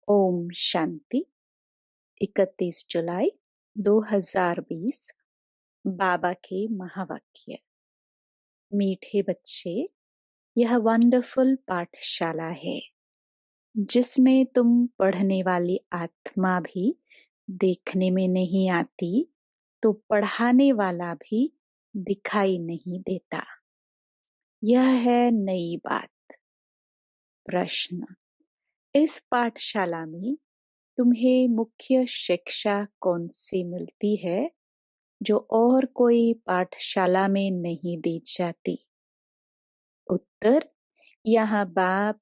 ओम शांति। 31 जुलाई 2020। बाबा के महावाक्य। मीठे बच्चे, यह वंडरफुल पाठशाला है जिसमें तुम पढ़ने वाली आत्मा भी देखने में नहीं आती तो पढ़ाने वाला भी दिखाई नहीं देता। यह है नई बात। प्रश्न, इस पाठशाला में तुम्हें मुख्य शिक्षा कौन सी मिलती है जो और कोई पाठशाला में नहीं दी जाती? उत्तर, यहाँ बाप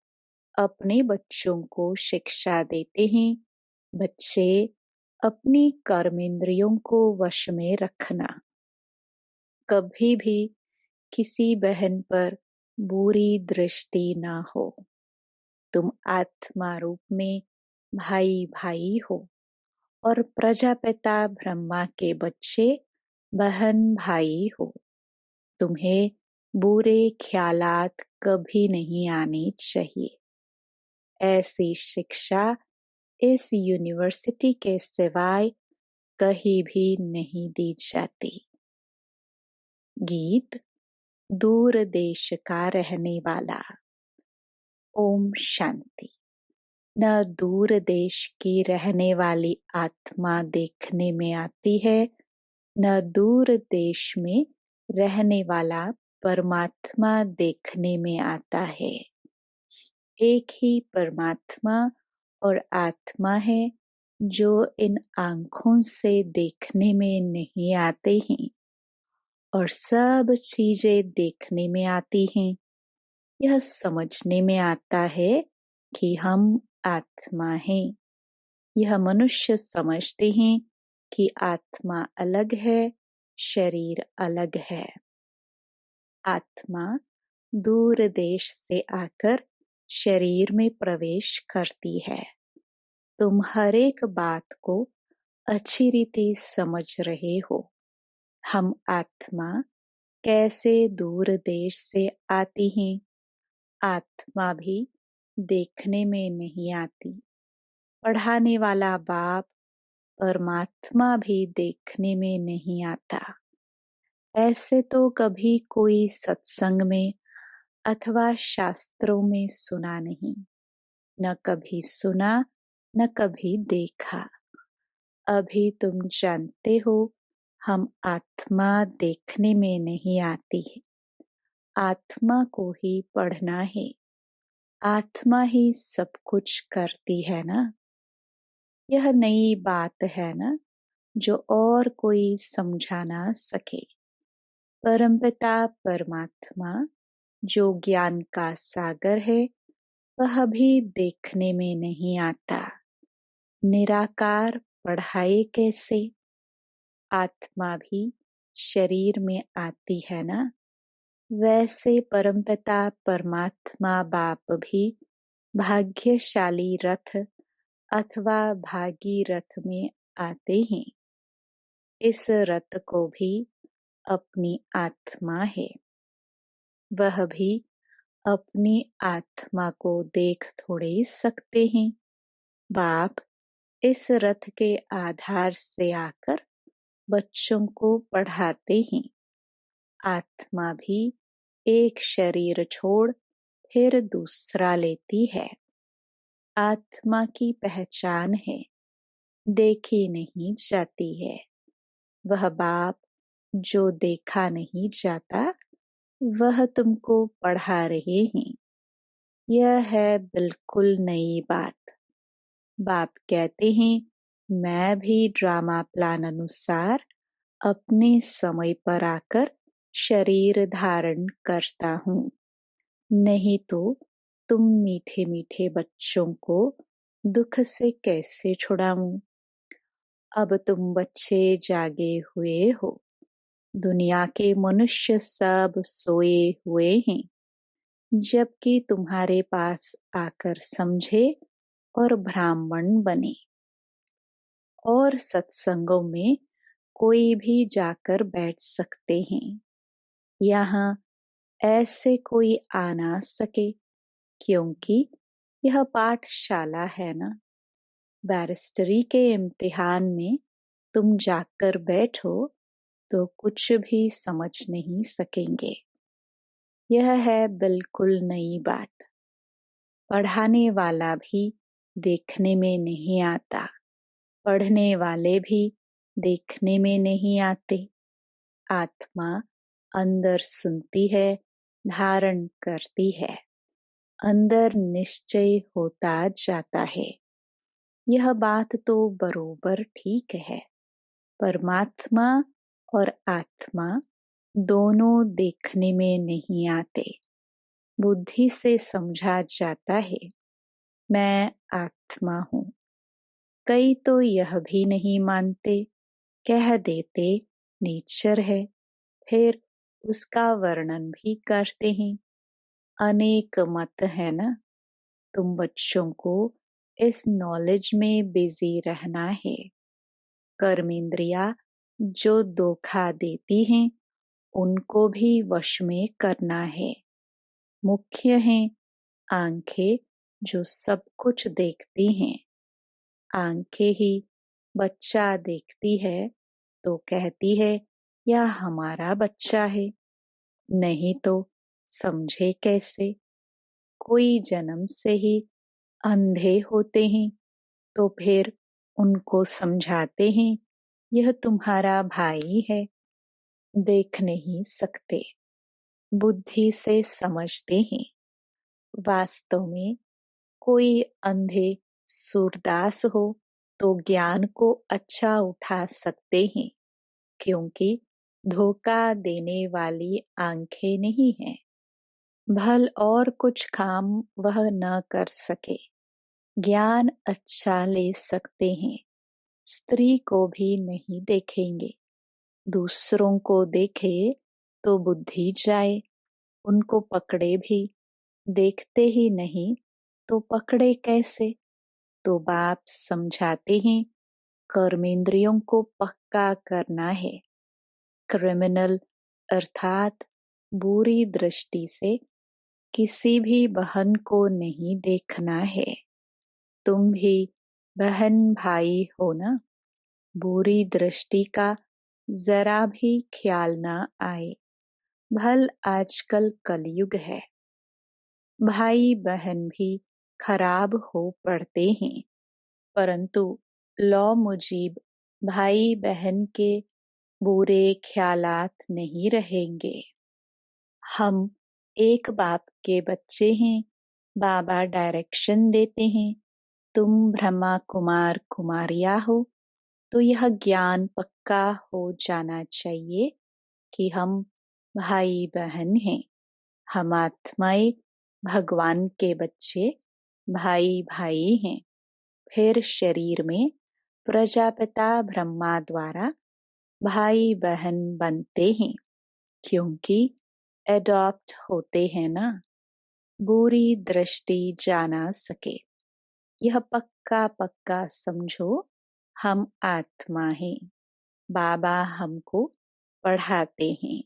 अपने बच्चों को शिक्षा देते हैं, बच्चे अपनी कर्मेंद्रियों को वश में रखना। कभी भी किसी बहन पर बुरी दृष्टि ना हो। तुम आत्मा रूप में भाई भाई हो और प्रजापिता ब्रह्मा के बच्चे बहन भाई हो। तुम्हें बुरे ख्यालात कभी नहीं आने चाहिए। ऐसी शिक्षा इस यूनिवर्सिटी के सिवाय कहीं भी नहीं दी जाती। गीत, दूर देश का रहने वाला। ओम शांति। न दूर देश की रहने वाली आत्मा देखने में आती है, न दूर देश में रहने वाला परमात्मा देखने में आता है। एक ही परमात्मा और आत्मा है जो इन आंखों से देखने में नहीं आते हैं और सब चीजें देखने में आती हैं। यह समझने में आता है कि हम आत्मा हैं। यह मनुष्य समझते हैं कि आत्मा अलग है, शरीर अलग है। आत्मा दूर देश से आकर शरीर में प्रवेश करती है। तुम हर एक बात को अच्छी रीति समझ रहे हो। हम आत्मा कैसे दूर देश से आती हैं? आत्मा भी देखने में नहीं आती। पढ़ाने वाला बाप परमात्मा भी देखने में नहीं आता। ऐसे तो कभी कोई सत्संग में अथवा शास्त्रों में सुना नहीं, न कभी सुना न कभी देखा। अभी तुम जानते हो हम आत्मा देखने में नहीं आती है। आत्मा को ही पढ़ना है। आत्मा ही सब कुछ करती है ना। यह नई बात है ना जो और कोई समझा ना सके। परमपिता परमात्मा जो ज्ञान का सागर है वह भी देखने में नहीं आता। निराकार पढ़ाए कैसे? आत्मा भी शरीर में आती है ना। वैसे परमपिता परमात्मा बाप भी भाग्यशाली रथ अथवा भागीरथ में आते हैं। इस रथ को भी अपनी आत्मा है। वह भी अपनी आत्मा को देख थोड़े सकते हैं। बाप इस रथ के आधार से आकर बच्चों को पढ़ाते हैं। आत्मा भी एक शरीर छोड़ फिर दूसरा लेती है। आत्मा की पहचान है, देखी नहीं जाती है। वह बाप जो देखा नहीं जाता वह तुमको पढ़ा रहे हैं। यह है बिल्कुल नई बात। बाप कहते हैं मैं भी ड्रामा प्लान अनुसार अपने समय पर आकर शरीर धारण करता हूँ। नहीं तो तुम मीठे मीठे बच्चों को दुख से कैसे छुड़ाऊं? अब तुम बच्चे जागे हुए हो। दुनिया के मनुष्य सब सोए हुए हैं, जबकि तुम्हारे पास आकर समझे और ब्राह्मण बने। और सत्संगों में कोई भी जाकर बैठ सकते हैं। यहाँ ऐसे कोई आ ना सके क्योंकि यह पाठशाला है ना। बैरिस्टरी के इम्तिहान में तुम जाकर बैठो तो कुछ भी समझ नहीं सकेंगे। यह है बिल्कुल नई बात। पढ़ाने वाला भी देखने में नहीं आता, पढ़ने वाले भी देखने में नहीं आते। आत्मा अंदर सुनती है, धारण करती है, अंदर निश्चय होता जाता है। यह बात तो बरोबर ठीक है। परमात्मा और आत्मा दोनों देखने में नहीं आते। बुद्धि से समझा जाता है मैं आत्मा हूँ। कई तो यह भी नहीं मानते, कह देते नेचर है, फिर उसका वर्णन भी करते हैं। अनेक मत है ना। तुम बच्चों को इस नॉलेज में बिजी रहना है। कर्मेंद्रिया जो धोखा देती हैं उनको भी वश में करना है। मुख्य हैं आंखें जो सब कुछ देखती हैं। आंखें ही बच्चा देखती है तो कहती है यह हमारा बच्चा है, नहीं तो समझे कैसे। कोई जन्म से ही अंधे होते हैं तो फिर उनको समझाते हैं यह तुम्हारा भाई है, देख नहीं सकते, बुद्धि से समझते हैं। वास्तव में कोई अंधे सूरदास हो तो ज्ञान को अच्छा उठा सकते हैं, क्योंकि धोखा देने वाली आंखें नहीं हैं। भल और कुछ काम वह न कर सके, ज्ञान अच्छा ले सकते हैं। स्त्री को भी नहीं देखेंगे, दूसरों को देखे तो बुद्धि जाए, उनको पकड़े भी, देखते ही नहीं तो पकड़े कैसे। तो बाप समझाते हैं कर्मेंद्रियों को पक्का करना है। क्रिमिनल अर्थात बुरी दृष्टि से किसी भी बहन को नहीं देखना है। तुम भी बहन भाई हो ना। बुरी दृष्टि का जरा भी ख्याल न आए। भल आजकल कलयुग है, भाई बहन भी खराब हो पड़ते हैं, परंतु लौ मुजीब भाई बहन के बुरे ख्यालात नहीं रहेंगे। हम एक बाप के बच्चे हैं, बाबा डायरेक्शन देते हैं, तुम ब्रह्मा कुमार कुमारिया हो। तो यह ज्ञान पक्का हो जाना चाहिए कि हम भाई बहन हैं। हम आत्माएं भगवान के बच्चे भाई भाई हैं। फिर शरीर में प्रजापिता ब्रह्मा द्वारा भाई बहन बनते हैं, क्योंकि एडॉप्ट होते हैं ना। बुरी दृष्टि जाना सके, यह पक्का पक्का समझो। हम आत्मा हैं, बाबा हमको पढ़ाते हैं।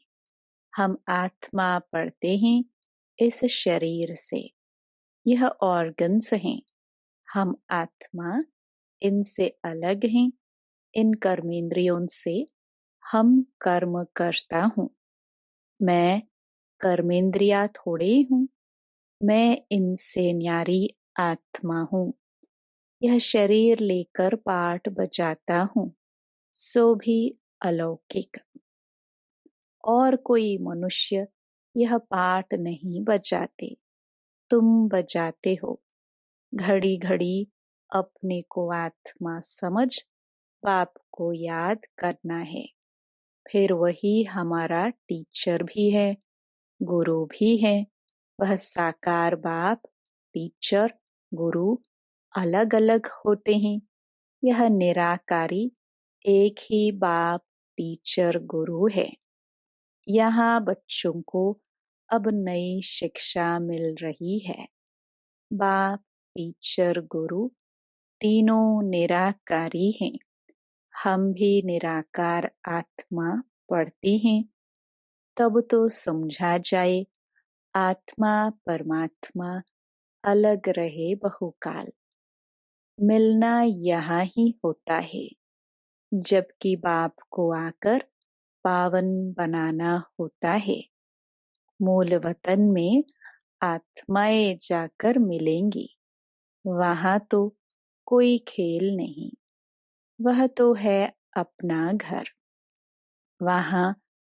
हम आत्मा पढ़ते हैं इस शरीर से, यह ऑर्गन्स हैं। हम आत्मा इनसे अलग हैं। इन कर्मेंद्रियों से हम कर्म करता हूँ। मैं कर्मेंद्रिया थोड़े हूँ, मैं इनसे न्यारी आत्मा हूँ। यह शरीर लेकर पाठ बजाता हूँ, सो भी अलौकिक। और कोई मनुष्य यह पाठ नहीं बजाते, तुम बजाते हो। घड़ी घड़ी अपने को आत्मा समझ बाप को याद करना है। फिर वही हमारा टीचर भी है, गुरु भी है। वह साकार बाप, टीचर, गुरु अलग अलग होते हैं। यह निराकारी एक ही बाप, टीचर, गुरु है। यहाँ बच्चों को अब नई शिक्षा मिल रही है। बाप, टीचर, गुरु तीनों निराकारी हैं। हम भी निराकार आत्मा पढ़ती हैं। तब तो समझा जाए आत्मा परमात्मा अलग रहे बहुकाल। मिलना यहाँ ही होता है, जबकि बाप को आकर पावन बनाना होता है। मूल वतन में आत्माएं जाकर मिलेंगी। वहां तो कोई खेल नहीं, वह तो है अपना घर। वहां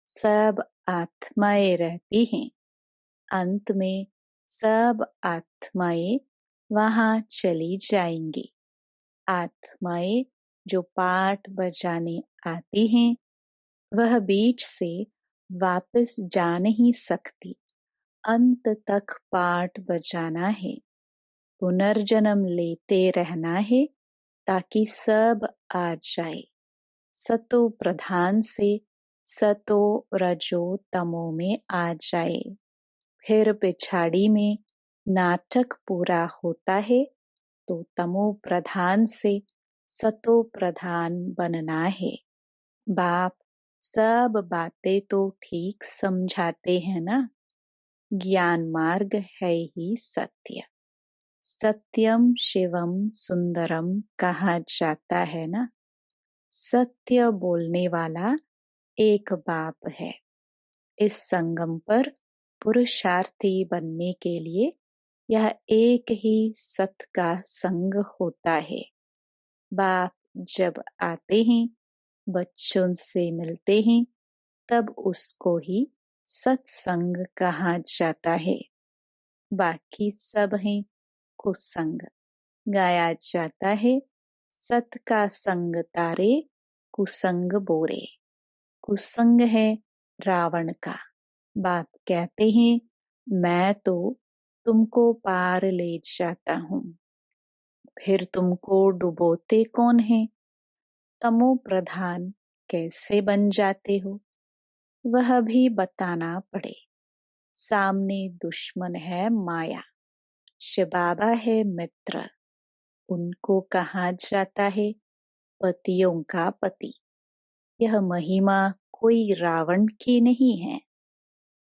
सब आत्माएं रहती हैं। अंत में सब आत्माएं वहां चली जाएंगी। आत्माएं जो पाठ बजाने आती हैं, वह बीच से वापस जा नहीं सकती। अंत तक पाठ बजाना है, पुनर्जन्म लेते रहना है, ताकि सब आ जाए। सतो प्रधान से सतो रजो तमो में आ जाए। फिर पिछाड़ी में नाटक पूरा होता है, तो तमो प्रधान से सतो प्रधान बनना है। बाप सब बातें तो ठीक समझाते हैं ना। ज्ञान मार्ग है ही सत्य। सत्यम शिवम सुंदरम कहा जाता है ना। सत्य बोलने वाला एक बाप है। इस संगम पर पुरुषार्थी बनने के लिए यह एक ही सत का संग होता है। बाप जब आते हैं, बच्चों से मिलते हैं, तब उसको ही सत्संग कहा जाता है। बाकी सब है कुसंग। गाया जाता है, सत का संग तारे, कुसंग बोरे। कुसंग है रावण का। बाप कहते हैं, मैं तो तुमको पार ले जाता हूँ। फिर तुमको डुबोते कौन है? तमो प्रधान कैसे बन जाते हो, वह भी बताना पड़े। सामने दुश्मन है माया, शिव बाबा है मित्र। उनको कहा जाता है पतियों का पति। यह महिमा कोई रावण की नहीं है।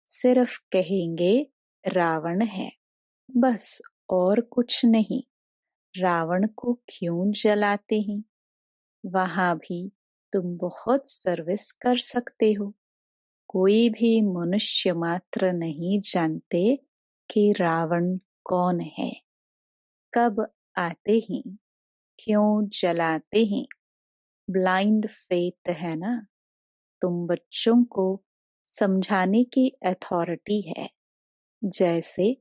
सिर्फ कहेंगे रावण है, बस, और कुछ नहीं। रावण को क्यों जलाते हैं? वहां भी तुम बहुत सर्विस कर सकते हो। कोई भी मनुष्य मात्र नहीं जानते कि रावण कौन है। कब आते हैं, क्यों जलाते हैं? ब्लाइंड फेथ है ना। तुम बच्चों को समझाने की अथॉरिटी है, जैसे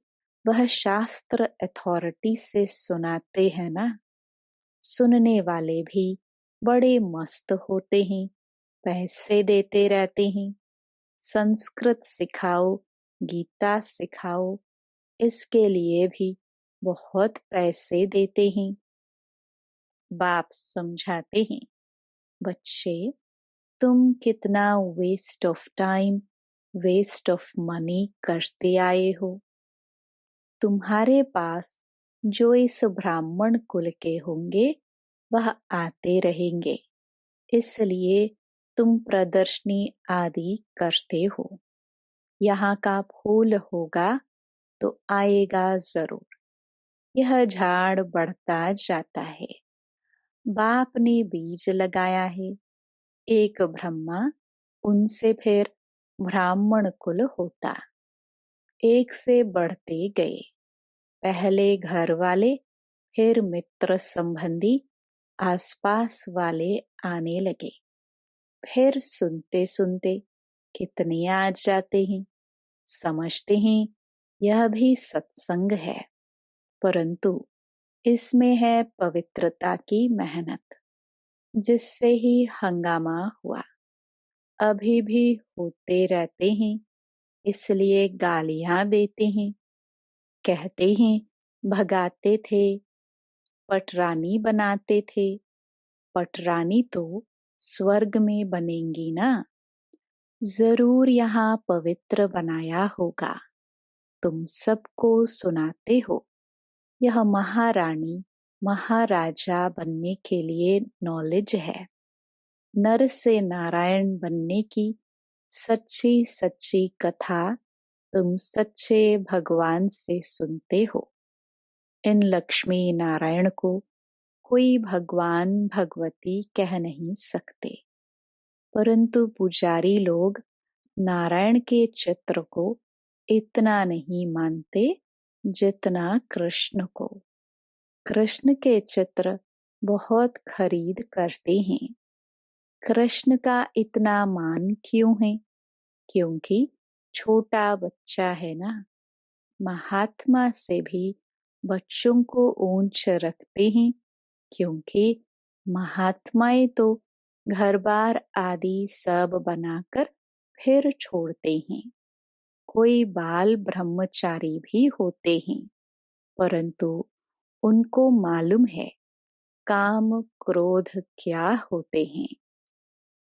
वह शास्त्र अथॉरिटी से सुनाते हैं ना। सुनने वाले भी बड़े मस्त होते हैं, पैसे देते रहते हैं। संस्कृत सिखाओ, गीता सिखाओ, इसके लिए भी बहुत पैसे देते हैं। बाप समझाते हैं, बच्चे तुम कितना waste of time, waste of money करते आए हो। तुम्हारे पास जो इस ब्राह्मण कुल के होंगे, वह आते रहेंगे। इसलिए तुम प्रदर्शनी आदि करते हो। यहाँ का फूल होगा तो आएगा जरूर। यह झाड़ बढ़ता जाता है। बाप ने बीज लगाया है, एक ब्रह्मा, उनसे फिर ब्राह्मण कुल होता। एक से बढ़ते गए। पहले घर वाले, फिर मित्र संबंधी, आसपास वाले आने लगे। फिर सुनते सुनते कितने आ जाते हैं। समझते हैं यह भी सत्संग है, परंतु इसमें है पवित्रता की मेहनत, जिससे ही हंगामा हुआ। अभी भी होते रहते हैं, इसलिए गालियां देते हैं। कहते हैं भगाते थे, पटरानी बनाते थे। पटरानी तो स्वर्ग में बनेंगी ना। जरूर यहाँ पवित्र बनाया होगा। तुम सबको सुनाते हो। यह महारानी महाराजा बनने के लिए नॉलेज है। नर से नारायण बनने की सच्ची सच्ची कथा तुम सच्चे भगवान से सुनते हो। इन लक्ष्मी नारायण को कोई भगवान भगवती कह नहीं सकते, परंतु पुजारी लोग नारायण के चित्र को इतना नहीं मानते जितना कृष्ण को। कृष्ण के चित्र बहुत खरीद करते हैं। कृष्ण का इतना मान क्यों है? क्योंकि छोटा बच्चा है ना। महात्मा से भी बच्चों को ऊंच रखते हैं, क्योंकि महात्माएं तो घर बार आदि सब बनाकर फिर छोड़ते हैं। कोई बाल ब्रह्मचारी भी होते हैं, परंतु उनको मालूम है काम क्रोध क्या होते हैं।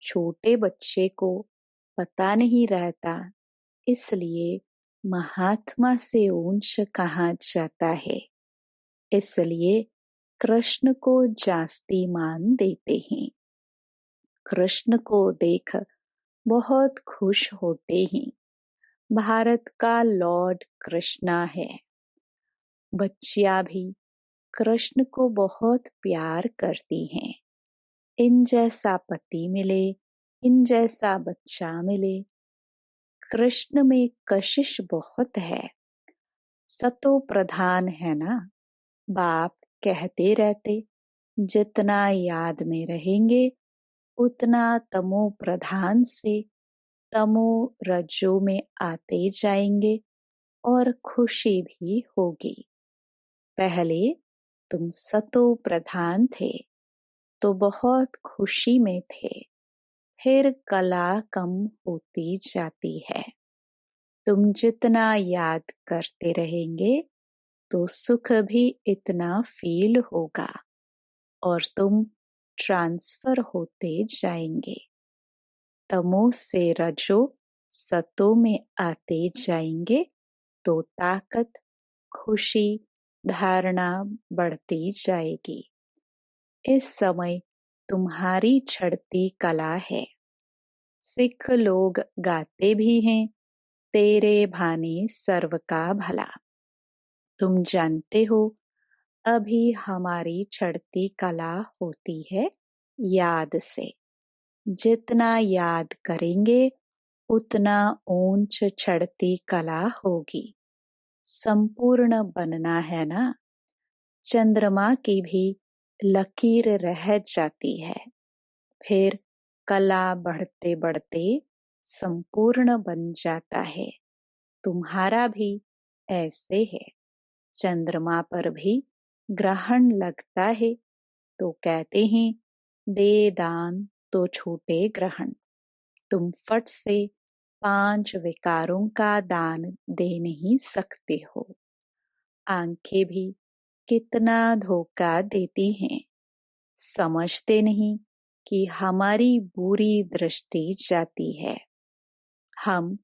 छोटे बच्चे को पता नहीं रहता, इसलिए महात्मा से ऊंच कहा जाता है। इसलिए कृष्ण को जास्ती मान देते हैं। कृष्ण को देख बहुत खुश होते हैं। भारत का लॉर्ड कृष्णा है। बच्चियां भी कृष्ण को बहुत प्यार करती हैं। इन जैसा पति मिले, इन जैसा बच्चा मिले। कृष्ण में कशिश बहुत है। सतो प्रधान है ना। बाप कहते रहते, जितना याद में रहेंगे उतना तमो प्रधान से तमो रज्जो में आते जाएंगे और खुशी भी होगी। पहले तुम सतो प्रधान थे तो बहुत खुशी में थे, फिर कला कम होती जाती है। तुम जितना याद करते रहेंगे तो सुख भी इतना फील होगा और तुम ट्रांसफर होते जाएंगे। तमो से रजो सतो में आते जाएंगे तो ताकत, खुशी, धारणा बढ़ती जाएगी। इस समय तुम्हारी चढ़ती कला है। सिख लोग गाते भी हैं, तेरे भाने सर्व का भला। तुम जानते हो अभी हमारी चढ़ती कला होती है याद से। जितना याद करेंगे उतना ऊंच चढ़ती कला होगी। संपूर्ण बनना है ना। चंद्रमा की भी लकीर रह जाती है, फिर कला बढ़ते बढ़ते संपूर्ण बन जाता है। तुम्हारा भी ऐसे है। चंद्रमा पर भी ग्रहण लगता है तो कहते हैं दे दान तो छूटे ग्रहण। तुम फट से 5 विकारों का दान दे नहीं सकते हो। आंखें भी कितना धोखा देती हैं। समझते नहीं कि हमारी बुरी दृष्टि जाती है। हम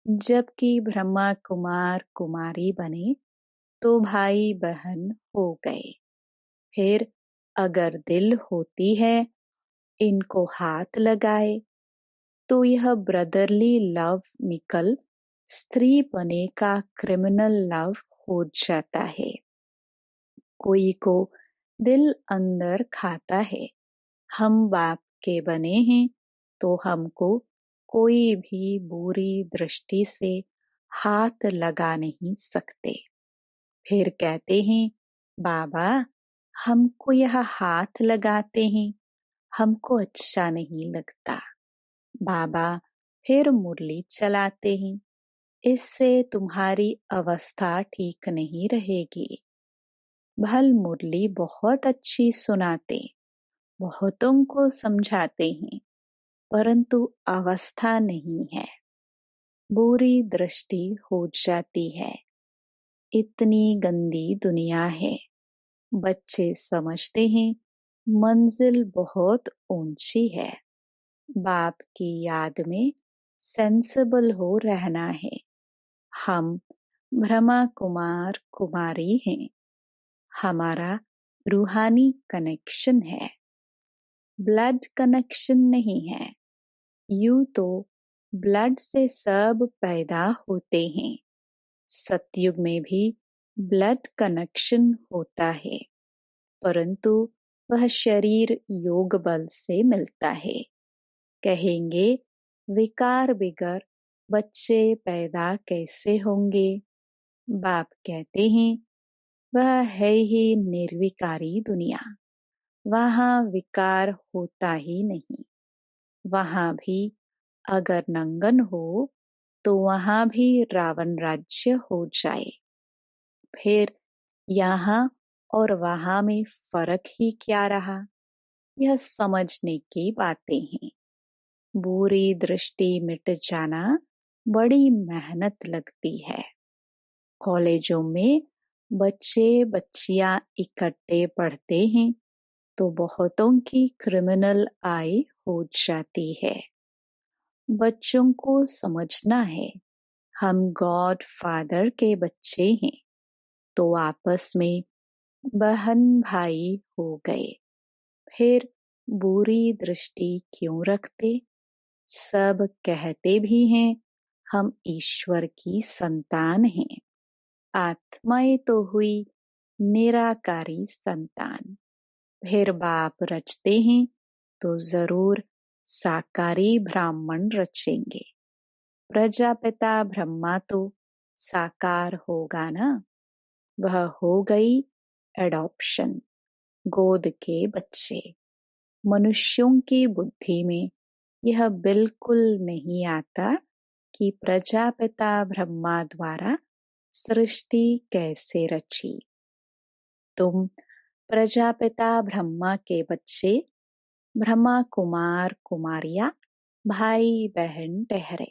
जबकि ब्रह्मा कुमार कुमारी बने तो भाई बहन हो गए। फिर अगर दिल होती है इनको हाथ लगाए तो यह ब्रदरली लव निकल स्त्री बने का क्रिमिनल लव हो जाता है। कोई को दिल अंदर खाता है, हम बाप के बने हैं तो हमको कोई भी बुरी दृष्टि से हाथ लगा नहीं सकते। फिर कहते हैं बाबा हमको यह हाथ लगाते हैं, हमको अच्छा नहीं लगता। बाबा फिर मुरली चलाते हैं, इससे तुम्हारी अवस्था ठीक नहीं रहेगी। भल मुरली बहुत अच्छी सुनाते, बहुतों को समझाते हैं, परंतु अवस्था नहीं है। बुरी दृष्टि हो जाती है। इतनी गंदी दुनिया है। बच्चे समझते हैं मंजिल बहुत ऊंची है। बाप की याद में सेंसिबल हो रहना है। हम ब्रह्मा कुमार कुमारी हैं। हमारा रूहानी कनेक्शन है, ब्लड कनेक्शन नहीं है। यूं तो ब्लड से सब पैदा होते हैं। सतयुग में भी ब्लड कनेक्शन होता है, परंतु वह शरीर योग बल से मिलता है। कहेंगे विकार बिगर बच्चे पैदा कैसे होंगे? बाप कहते हैं वह है ही निर्विकारी दुनिया, वहाँ विकार होता ही नहीं। वहाँ भी अगर नंगन हो तो वहाँ भी रावण राज्य हो जाए। फिर यहाँ और वहाँ में फर्क ही क्या रहा? यह समझने की बातें हैं। बुरी दृष्टि मिट जाना बड़ी मेहनत लगती है। कॉलेजों में बच्चे बच्चियां इकट्ठे पढ़ते हैं तो बहुतों की क्रिमिनल आय हो जाती है। बच्चों को समझना है हम गॉड फादर के बच्चे हैं तो आपस में बहन भाई हो गए। फिर बुरी दृष्टि क्यों रखते? सब कहते भी हैं हम ईश्वर की संतान हैं। आत्माएं तो हुई निराकारी संतान। फिर बाप रचते हैं तो जरूर साकारी ब्राह्मण रचेंगे। प्रजापिता ब्रह्मा तो साकार होगा ना। वह हो गई एडॉप्शन, गोद के बच्चे। मनुष्यों की बुद्धि में यह बिल्कुल नहीं आता कि प्रजापिता ब्रह्मा द्वारा सृष्टि कैसे रची। तुम प्रजापिता ब्रह्मा के बच्चे, ब्रह्मा कुमार कुमारियां भाई बहन ठहरे।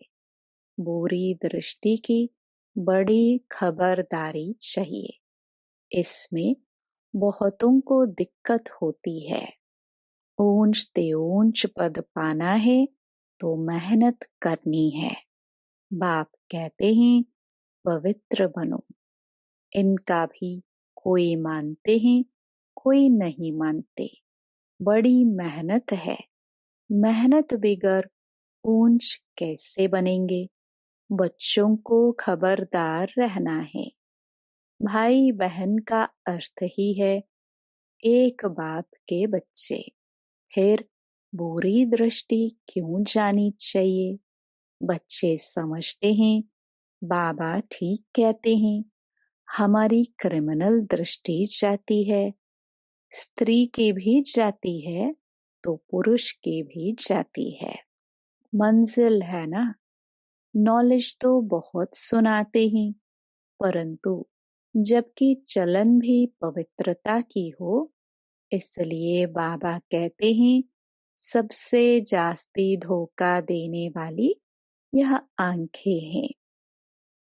बुरी दृष्टि की बड़ी खबरदारी चाहिए। इसमें बहुतों को दिक्कत होती है। ऊंच ते ऊंच पद पाना है तो मेहनत करनी है। बाप कहते हैं पवित्र बनो। इनका भी कोई मानते हैं कोई नहीं मानते। बड़ी मेहनत है। मेहनत बिगर ऊंच कैसे बनेंगे? बच्चों को खबरदार रहना है। भाई बहन का अर्थ ही है एक बाप के बच्चे। फिर बुरी दृष्टि क्यों जानी चाहिए? बच्चे समझते हैं बाबा ठीक कहते हैं। हमारी क्रिमिनल दृष्टि जाती है। स्त्री की भी जाती है तो पुरुष की भी जाती है। मंजिल है ना। नॉलेज तो बहुत सुनाते हैं परंतु जबकि चलन भी पवित्रता की हो, इसलिए बाबा कहते हैं सबसे जास्ती धोखा देने वाली यह आंखें हैं।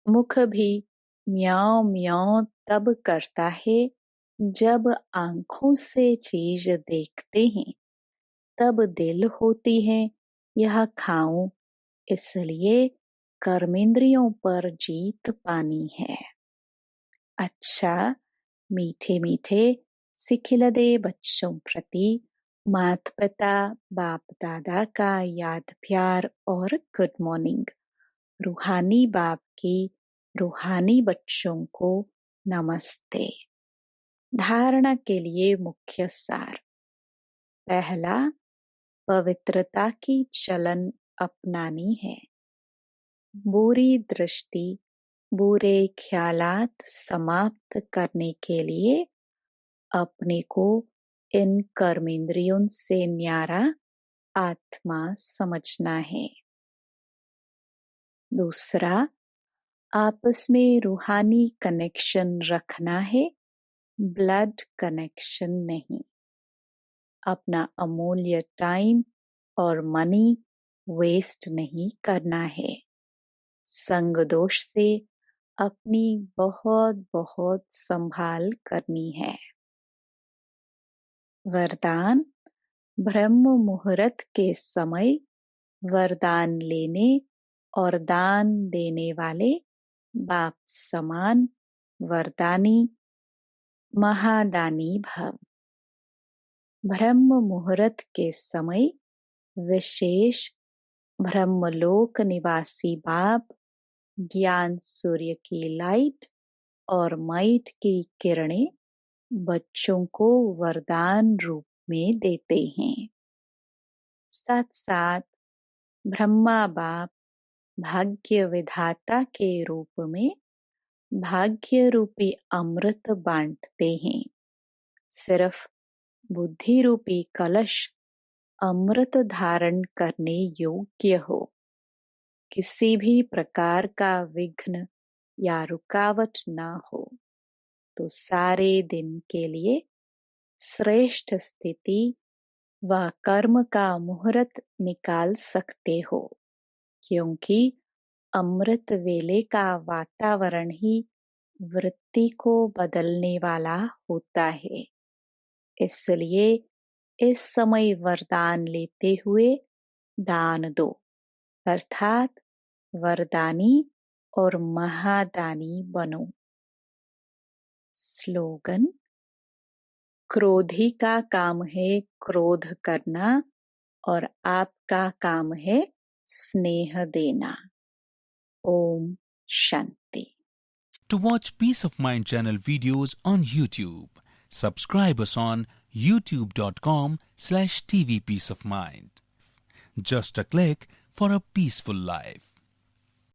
मुख भी म्याऊं म्याऊं तब करता है जब आंखों से चीज देखते हैं, तब दिल होती है यह खाऊं, इसलिए कर्मेंद्रियों पर जीत पानी है। अच्छा, मीठे मीठे सिखिलदे बच्चों प्रति माता पिता बाप दादा का याद प्यार और गुड मॉर्निंग। रूहानी बाप की रूहानी बच्चों को नमस्ते। धारणा के लिए मुख्य सार। पहला, पवित्रता की चलन अपनानी है। बुरी दृष्टि बुरे ख्यालात समाप्त करने के लिए अपने को इन कर्मेंद्रियों से न्यारा आत्मा समझना है। दूसरा, आपस में रूहानी कनेक्शन रखना है, ब्लड कनेक्शन नहीं। अपना अमूल्य टाइम और मनी वेस्ट नहीं करना है। संग दोष से अपनी बहुत बहुत संभाल करनी है। वरदान, ब्रह्म मुहूर्त के समय वरदान लेने और दान देने वाले बाप समान वरदानी महादानी भव। ब्रह्म मुहूर्त के समय विशेष ब्रह्मलोक निवासी बाप ज्ञान सूर्य की लाइट और माइट की किरणें बच्चों को वरदान रूप में देते हैं। साथ साथ ब्रह्मा बाप भाग्य विधाता के रूप में भाग्य रूपी अमृत बांटते हैं। सिर्फ बुद्धि रूपी कलश अमृत धारण करने योग्य हो। किसी भी प्रकार का विघ्न या रुकावट ना हो तो सारे दिन के लिए श्रेष्ठ स्थिति व कर्म का मुहूर्त निकाल सकते हो, क्योंकि अमृत वेले का वातावरण ही वृत्ति को बदलने वाला होता है। इसलिए इस समय वरदान लेते हुए दान दो, अर्थात वरदानी और महादानी बनो। स्लोगन: क्रोधी का काम है क्रोध करना और आपका काम है स्नेह देना। Om Shanti. To watch Peace of Mind channel videos on YouTube, subscribe us on youtube.com/tvpeaceofmind. Just a click for a peaceful life.